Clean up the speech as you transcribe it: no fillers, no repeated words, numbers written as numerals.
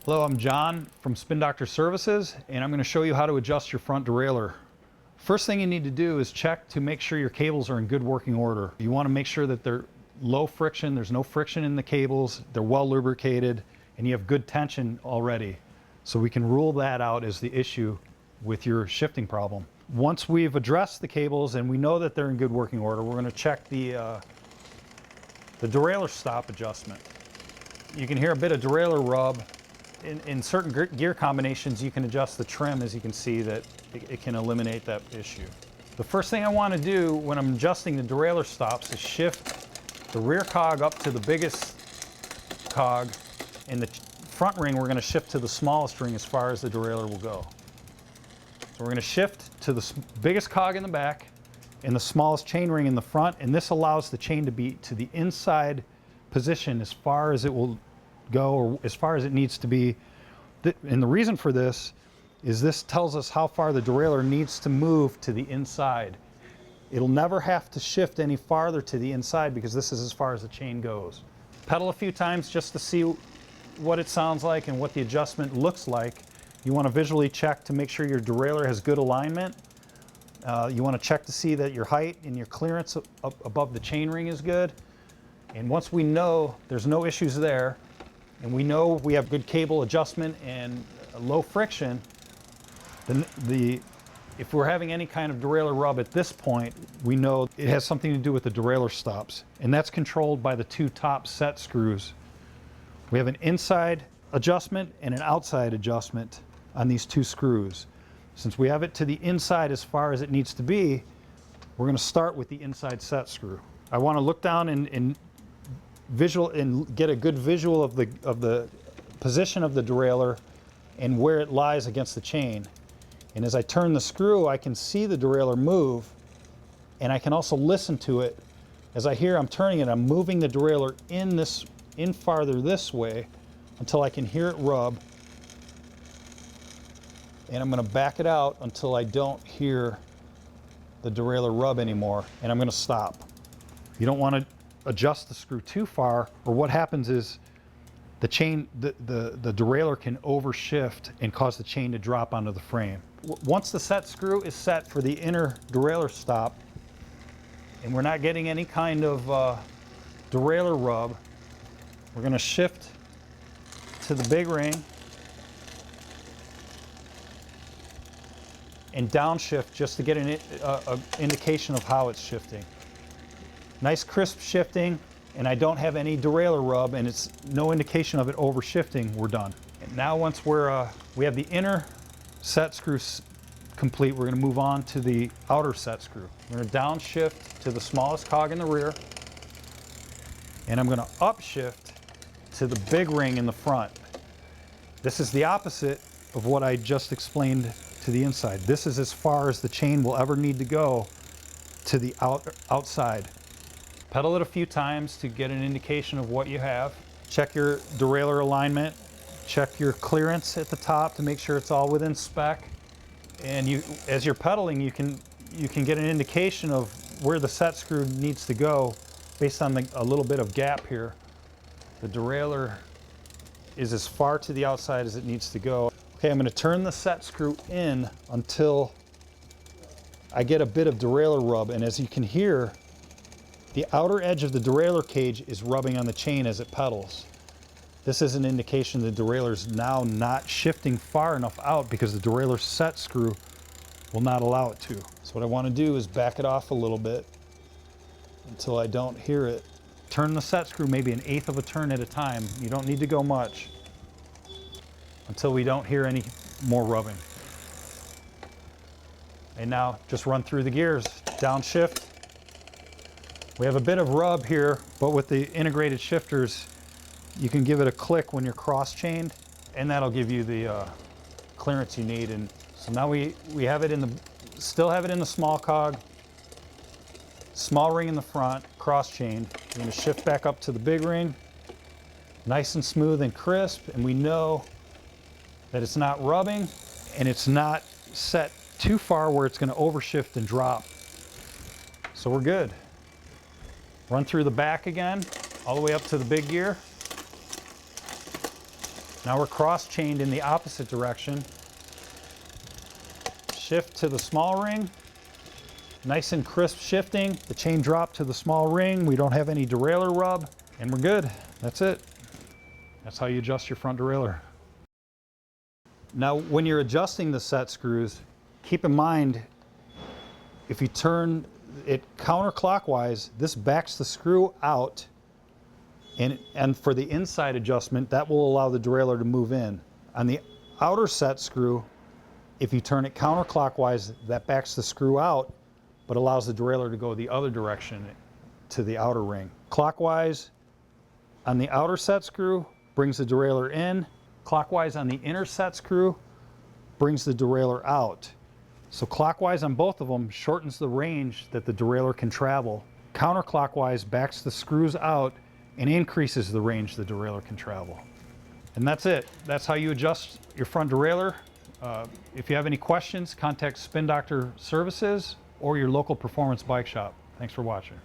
Hello, I'm John from Spin Doctor Services, and I'm going to show you how to adjust your front derailleur. First thing you need to do is check to make sure your cables are in good working order. You want to make sure that they're low friction, there's no friction in the cables, they're well lubricated, and you have good tension already. So we can rule that out as the issue with your shifting problem. Once we've addressed the cables and we know that they're in good working order, we're going to check the derailleur stop adjustment. You can hear a bit of derailleur rub. In certain gear combinations, you can adjust the trim, as you can see, that it can eliminate that issue. The first thing I want to do when I'm adjusting the derailleur stops is shift the rear cog up to the biggest cog, and the front ring we're going to shift to the smallest ring as far as the derailleur will go. So we're going to shift to the biggest cog in the back and the smallest chain ring in the front, and this allows the chain to be to the inside position as far as it will go, or as far as it needs to be. And the reason for this is this tells us how far the derailleur needs to move to the inside. It'll never have to shift any farther to the inside because this is as far as the chain goes. Pedal a few times just to see what it sounds like and what the adjustment looks like. You want to visually check to make sure your derailleur has good alignment. You want to check to see that your height and your clearance up above the chain ring is good. And once we know there's no issues there, and we know we have good cable adjustment and low friction, then if we're having any kind of derailleur rub at this point, we know it has something to do with the derailleur stops. And that's controlled by the two top set screws. We have an inside adjustment and an outside adjustment on these two screws. Since we have it to the inside as far as it needs to be, we're going to start with the inside set screw. I want to look down and get a good visual of the position of the derailleur and where it lies against the chain. And as I turn the screw, I can see the derailleur move, and I can also listen to it. As I hear I'm turning it, I'm moving the derailleur in farther this way until I can hear it rub, and I'm going to back it out until I don't hear the derailleur rub anymore, and I'm going to stop. You don't want to adjust the screw too far, or what happens is the derailleur can overshift and cause the chain to drop onto the frame. Once the set screw is set for the inner derailleur stop, and we're not getting any kind of derailleur rub, we're going to shift to the big ring and downshift just to get an indication of how it's shifting. Nice crisp shifting, and I don't have any derailleur rub, and it's no indication of it overshifting. We're done. And now once we have the inner set screw complete, we're going to move on to the outer set screw. We're going to downshift to the smallest cog in the rear, and I'm going to upshift to the big ring in the front. This is the opposite of what I just explained to the inside. This is as far as the chain will ever need to go to the outside. Pedal it a few times to get an indication of what you have. Check your derailleur alignment. Check your clearance at the top to make sure it's all within spec. And as you're pedaling, you can get an indication of where the set screw needs to go based on a little bit of gap here. The derailleur is as far to the outside as it needs to go. Okay, I'm going to turn the set screw in until I get a bit of derailleur rub, and as you can hear, the outer edge of the derailleur cage is rubbing on the chain as it pedals. This is an indication the derailleur is now not shifting far enough out because the derailleur set screw will not allow it to. So what I want to do is back it off a little bit until I don't hear it. Turn the set screw maybe 1/8 of a turn at a time. You don't need to go much until we don't hear any more rubbing. And now just run through the gears, downshift. We have a bit of rub here, but with the integrated shifters, you can give it a click when you're cross-chained, and that'll give you the clearance you need. And so now we have it still have it in the small cog, small ring in the front, cross-chained. We're going to shift back up to the big ring, nice and smooth and crisp, and we know that it's not rubbing and it's not set too far where it's going to overshift and drop. So we're good. Run through the back again, all the way up to the big gear. Now we're cross-chained in the opposite direction. Shift to the small ring. Nice and crisp shifting. The chain dropped to the small ring. We don't have any derailleur rub, and we're good. That's it. That's how you adjust your front derailleur. Now, when you're adjusting the set screws, keep in mind, if you turn it counterclockwise, this backs the screw out, and for the inside adjustment, that will allow the derailleur to move in. On the outer set screw, if you turn it counterclockwise, that backs the screw out, but allows the derailleur to go the other direction to the outer ring. Clockwise on the outer set screw brings the derailleur in. Clockwise on the inner set screw brings the derailleur out. So clockwise on both of them shortens the range that the derailleur can travel. Counterclockwise backs the screws out and increases the range the derailleur can travel. And that's it. That's how you adjust your front derailleur. If you have any questions, contact Spin Doctor Services or your local performance bike shop. Thanks for watching.